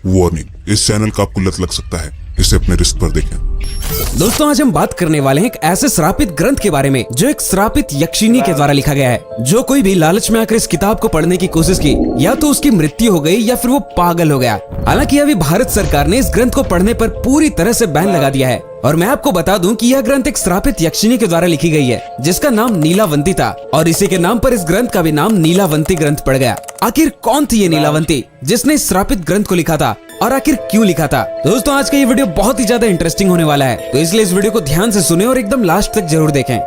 Warning, इस channel का आपको लत लग सकता है, इसे अपने रिस्क पर देखें। दोस्तों आज हम बात करने वाले हैं एक ऐसे श्रापित ग्रंथ के बारे में जो एक श्रापित यक्षिणी के द्वारा लिखा गया है। जो कोई भी लालच में आकर इस किताब को पढ़ने की कोशिश की, या तो उसकी मृत्यु हो गई या फिर वो पागल हो गया। हालांकि अभी भारत सरकार ने इस ग्रंथ को पढ़ने पर पूरी तरह से बैन लगा दिया है। और मैं आपको बता दूं कि यह ग्रंथ एक श्रापित यक्षिणी के द्वारा लिखी गई है, जिसका नाम नीलावंती था, और इसी के नाम पर इस ग्रंथ का भी नाम नीलावंती ग्रंथ पड़ गया। आखिर कौन थी ये नीलावंती जिसने इस श्रापित ग्रंथ को लिखा था, और आखिर क्यों लिखा था? दोस्तों आज का ये वीडियो बहुत ही ज्यादा इंटरेस्टिंग होने वाला है, तो इसलिए इस वीडियो को ध्यान से सुने और एकदम लास्ट तक जरूर देखें।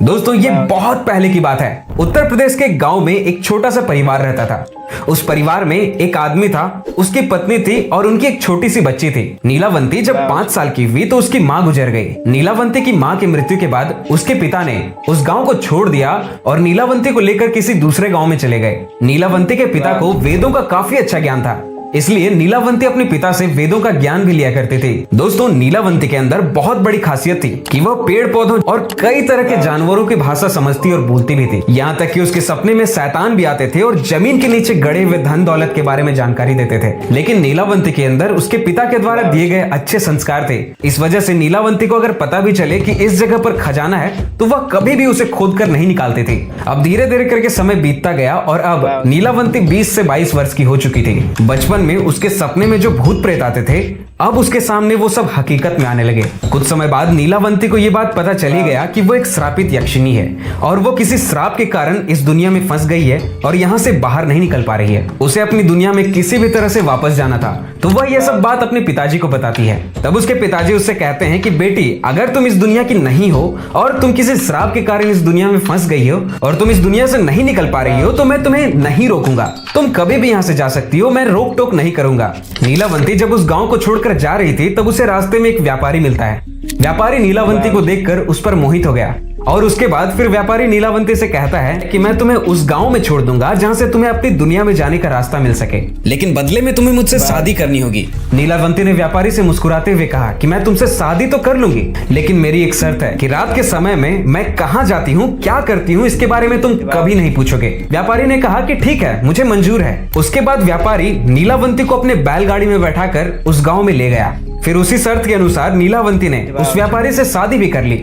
दोस्तों ये बहुत पहले की बात है। उत्तर प्रदेश के गांव में एक छोटा सा परिवार रहता था। उस परिवार में एक आदमी था, उसकी पत्नी थी और उनकी एक छोटी सी बच्ची थी। नीलावंती जब 5 साल की हुई तो उसकी माँ गुजर गई। नीलावंती की माँ की मृत्यु के बाद उसके पिता ने उस गांव को छोड़ दिया और नीलावंती को लेकर किसी दूसरे गांव में चले गए। नीलावंती के पिता को वेदों का काफी अच्छा ज्ञान था, इसलिए नीलावंती अपने पिता से वेदों का ज्ञान भी लिया करती थी। दोस्तों नीलावंती के अंदर बहुत बड़ी खासियत थी कि वह पेड़ पौधों और कई तरह के जानवरों की भाषा समझती और बोलती भी थी। यहाँ तक कि उसके सपने में शैतान भी आते थे और जमीन के नीचे गड़े हुए धन दौलत के बारे में जानकारी देते थे। लेकिन नीलावंती के अंदर उसके पिता के द्वारा दिए गए अच्छे संस्कार थे। इस वजह से नीलावंती को अगर पता भी चले कि इस जगह पर खजाना है तो वह कभी भी उसे खोद कर नहीं निकालती थी। अब धीरे धीरे करके समय बीतता गया और अब नीलावंती 20 से 22 वर्ष की हो चुकी थी। बचपन में उसके सपने में जो भूत प्रेत आते थे, अब उसके सामने वो सब हकीकत में आने लगे। कुछ समय बाद नीलावंती को ये बात पता चली गया कि वो एक श्रापित यक्षिणी है और वो किसी श्राप के कारण इस दुनिया में फंस गई है और यहाँ से बाहर नहीं निकल पा रही है। उसे अपनी दुनिया में किसी भी तरह से वापस जाना था, तो वह ये सब बात अपने पिताजी को बताती है। तब उसके पिताजी उससे कहते हैं कि बेटी, अगर तुम इस दुनिया की नहीं हो और तुम किसी श्राप के कारण इस दुनिया में फंस गई हो और तुम इस दुनिया से नहीं निकल पा रही हो, तो मैं तुम्हें नहीं रोकूंगा। तुम कभी भी यहाँ से जा सकती हो, मैं रोक टोक नहीं करूंगा। नीलावंती जब उस गांव को छोड़कर जा रही थी तब उसे रास्ते में एक व्यापारी मिलता है। व्यापारी नीलावंती को देखकर उस पर मोहित हो गया और उसके बाद फिर व्यापारी नीलावंती से कहता है कि मैं तुम्हें उस गांव में छोड़ दूंगा जहां से तुम्हें अपनी दुनिया में जाने का रास्ता मिल सके, लेकिन बदले में तुम्हें मुझसे शादी करनी होगी। नीलावंती ने व्यापारी से मुस्कुराते हुए कहा कि मैं तुमसे शादी तो कर लूंगी, लेकिन मेरी एक शर्त है कि रात के समय में मैं कहाँ जाती हूँ, क्या करती हूँ, इसके बारे में तुम कभी नहीं पूछोगे। व्यापारी ने कहा कि ठीक है, मुझे मंजूर है। उसके बाद व्यापारी नीलावंती को अपने बैलगाड़ी में बैठाकर उस गाँव में ले गया। फिर उसी शर्त के अनुसार नीलावंती ने उस व्यापारी से शादी भी कर ली।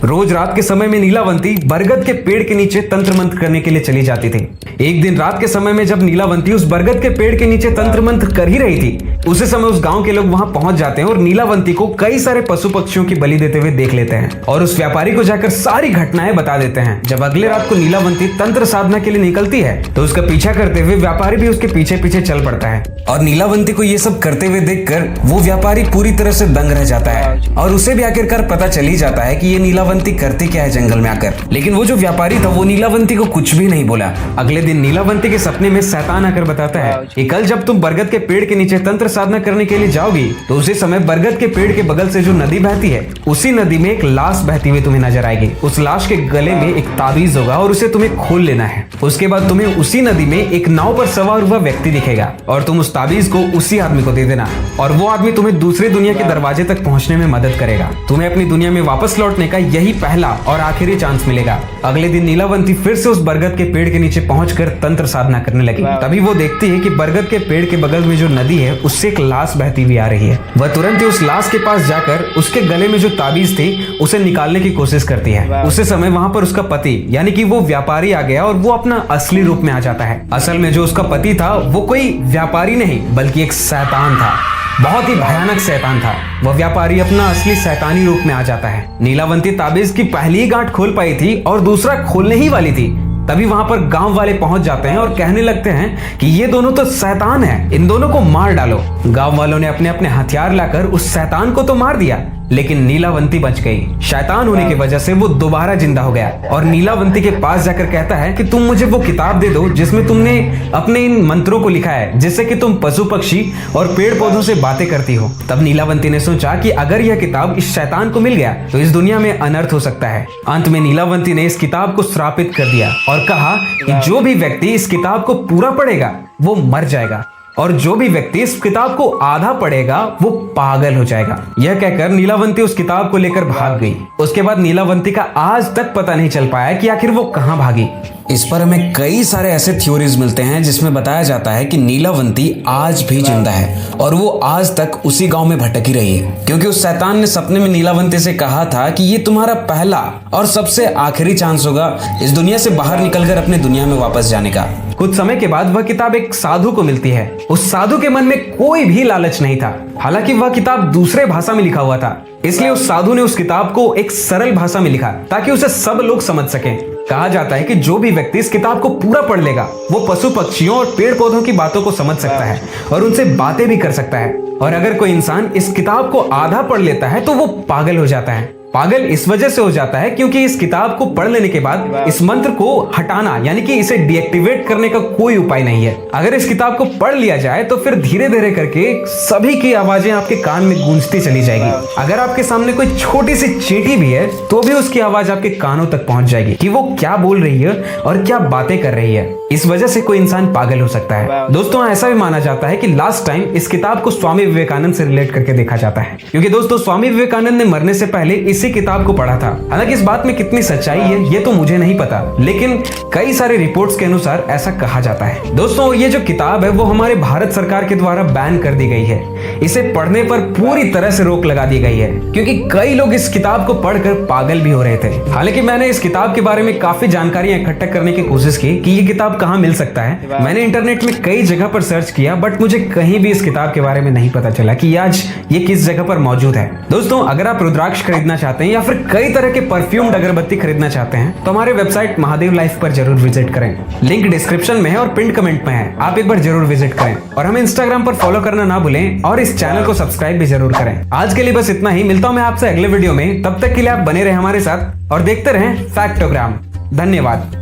रोज रात के समय में नीलावंती बरगद के पेड़ के नीचे तंत्र मंत्र करने के लिए चली जाती थी। एक दिन रात के समय में जब नीलावंती उस बरगद के पेड़ के नीचे तंत्र मंत्र कर ही रही थी, उसी समय उस गांव के लोग वहां पहुंच जाते हैं और नीलावंती को कई सारे पशु पक्षियों की बलि देते हुए देख लेते हैं और उस व्यापारी को जाकर सारी घटनाएं बता देते हैं। जब अगले रात को नीलावंती तंत्र साधना के लिए निकलती है तो उसका पीछा करते हुए व्यापारी भी उसके पीछे पीछे चल पड़ता है और नीलावंती को ये सब करते हुए देखकर वो व्यापारी पूरी तरह से दंग रह जाता है और उसे भी आखिरकार पता चल ही जाता है कि ये नीलावंती करती क्या है जंगल में आकर। लेकिन वो जो व्यापारी था वो नीलावंती को कुछ भी नहीं बोला। अगले दिन नीलावंती के सपने में शैतान आकर बताता है कि कल जब तुम बरगद के पेड़ के नीचे तंत्र साधना करने के लिए जाओगी तो उसी समय बरगद के पेड़ के बगल से जो नदी बहती है, उसी नदी में एक लाश बहती हुई तुम्हें नजर आएगी। उस लाश के गले में एक ताबीज होगा और उसे तुम्हें खोल लेना है। उसके बाद तुम्हें उसी नदी में एक नाव पर सवार हुआ व्यक्ति दिखेगा और तुम उस ताबीज को उसी आदमी को दे देना और वो आदमी तुम्हें दूसरी दुनिया के दरवाजे तक पहुंचने में मदद करेगा। तुम्हें अपनी दुनिया में वापस लौटने का यही पहला और आखिरी चांस मिलेगा। अगले दिन नीलावंती फिर से उस बरगद के पेड़ के नीचे पहुंचकर तंत्र साधना करने लगी। तभी वो देखती है कि बरगद के पेड़ के बगल में जो नदी है उससे एक लाश बहती हुई आ रही है। वह तुरंत ही उस लाश के पास जाकर उसके गले में जो ताबीज थी उसे निकालने की कोशिश करती है। उसी समय वहां पर उसका पति यानी कि वो व्यापारी आ गया और वो अपना असली रूप में आ जाता है। असल में जो उसका पति था वो कोई व्यापारी नहीं बल्कि एक शैतान था, बहुत ही भयानक शैतान था। वह व्यापारी अपना असली शैतानी रूप में आ जाता है। नीलावंती ताबीज की पहली गांठ खोल पाई थी और दूसरा खोलने ही वाली थी। तभी वहां पर गांव वाले पहुंच जाते हैं और कहने लगते हैं कि ये दोनों तो शैतान हैं, इन दोनों को मार डालो। गांव वालों ने अपने अपने हथियार लाकर उस शैतान को तो मार दिया, लेकिन नीलावंती बच गई। शैतान होने की वजह से वो दोबारा जिंदा हो गया और नीलावंती के पास जाकर कहता है कि तुम मुझे वो किताब दे दो जिसमें तुमने अपने इन मंत्रों को लिखा है जिससे कि तुम पशु पक्षी और पेड़ पौधों से बातें करती हो। तब नीलावंती ने सोचा कि अगर यह किताब इस शैतान को मिल गया तो इस दुनिया में अनर्थ हो सकता है। अंत में नीलावंती ने इस किताब को श्रापित कर दिया और कहा कि जो भी व्यक्ति इस किताब को पूरा पढ़ेगा वो मर जाएगा और जो भी व्यक्ति इस किताब को आधा पढ़ेगा वो पागल हो जाएगा। यह कहकर नीलावंती उस किताब को लेकर भाग गई। उसके बाद नीलावंती का आज तक पता नहीं चल पाया कि आखिर वो कहाँ भागी। इस पर हमें कई सारे ऐसे थ्योरीज मिलते हैं जिसमें बताया जाता है कि नीलावंती आज भी जिंदा है और वो आज तक उसी गांव में भटकी रही है, क्योंकि उस शैतान ने सपने में नीलावंती से कहा था कि ये तुम्हारा पहला और सबसे आखिरी चांस होगा इस दुनिया से बाहर निकलकर अपने दुनिया में वापस जाने का। कुछ समय के बाद वह किताब एक साधु को मिलती है। उस साधु के मन में कोई भी लालच नहीं था, हालांकि वह किताब दूसरे भाषा में लिखा हुआ था, इसलिए उस साधु ने उस किताब को एक सरल भाषा में लिखा ताकि उसे सब लोग समझ सकें। कहा जाता है कि जो भी व्यक्ति इस किताब को पूरा पढ़ लेगा वो पशु पक्षियों और पेड़ पौधों की बातों को समझ सकता है और उनसे बातें भी कर सकता है। और अगर कोई इंसान इस किताब को आधा पढ़ लेता है तो वो पागल हो जाता है। पागल इस वजह से हो जाता है क्योंकि इस किताब को पढ़ लेने के बाद इस मंत्र को हटाना यानी कि इसे डीएक्टिवेट करने का कोई उपाय नहीं है। अगर इस किताब को पढ़ लिया जाए तो फिर धीरे धीरे करके सभी की आवाजें आपके कान में गूंजती चली जाएगी। अगर आपके सामने कोई छोटी सी चींटी भी है तो भी उसकी आवाज आपके कानों तक पहुंच जाएगी कि वो क्या बोल रही है और क्या बातें कर रही है। इस वजह से कोई इंसान पागल हो सकता है। दोस्तों, ऐसा भी माना जाता है कि लास्ट टाइम इस किताब को स्वामी विवेकानंद से रिलेट करके देखा जाता है, क्योंकि दोस्तों स्वामी विवेकानंद ने मरने से पहले इसी किताब को पढ़ा था। हालांकि इस बात में कितनी सच्चाई है ये तो मुझे नहीं पता, लेकिन कई सारे रिपोर्ट्स के अनुसार ऐसा कहा जाता है। दोस्तों, ये जो किताब है वो हमारे भारत सरकार के द्वारा बैन कर दी गई है। इसे पढ़ने पर पूरी तरह से रोक लगा दी गई है, क्योंकि कई लोग इस किताब को पढ़कर पागल भी हो रहे थे। हालांकि मैंने इस किताब के बारे में काफी जानकारियां इकट्ठा करने की कोशिश की कि ये किताब कहाँ मिल सकता है। मैंने इंटरनेट में कई जगह पर सर्च किया, बट मुझे कहीं भी इस किताब के बारे में नहीं पता चला कि आज ये किस जगह पर मौजूद है। दोस्तों, अगर आप रुद्राक्ष खरीदना चाहते हैं या फिर कई तरह के परफ्यूम्ड अगरबत्ती खरीदना चाहते हैं तो हमारे वेबसाइट महादेव लाइफ पर जरूर विजिट करें। लिंक डिस्क्रिप्शन में है और पिन कमेंट में है, आप एक बार जरूर विजिट करें। और हमें इंस्टाग्राम पर फॉलो करना ना भूलें और इस चैनल को सब्सक्राइब भी जरूर करें। आज के लिए बस इतना ही, मिलता हूं मैं आपसे अगले वीडियो में। तब तक के लिए आप बने रहे हमारे साथ और देखते रहें फैक्टोग्राम। धन्यवाद।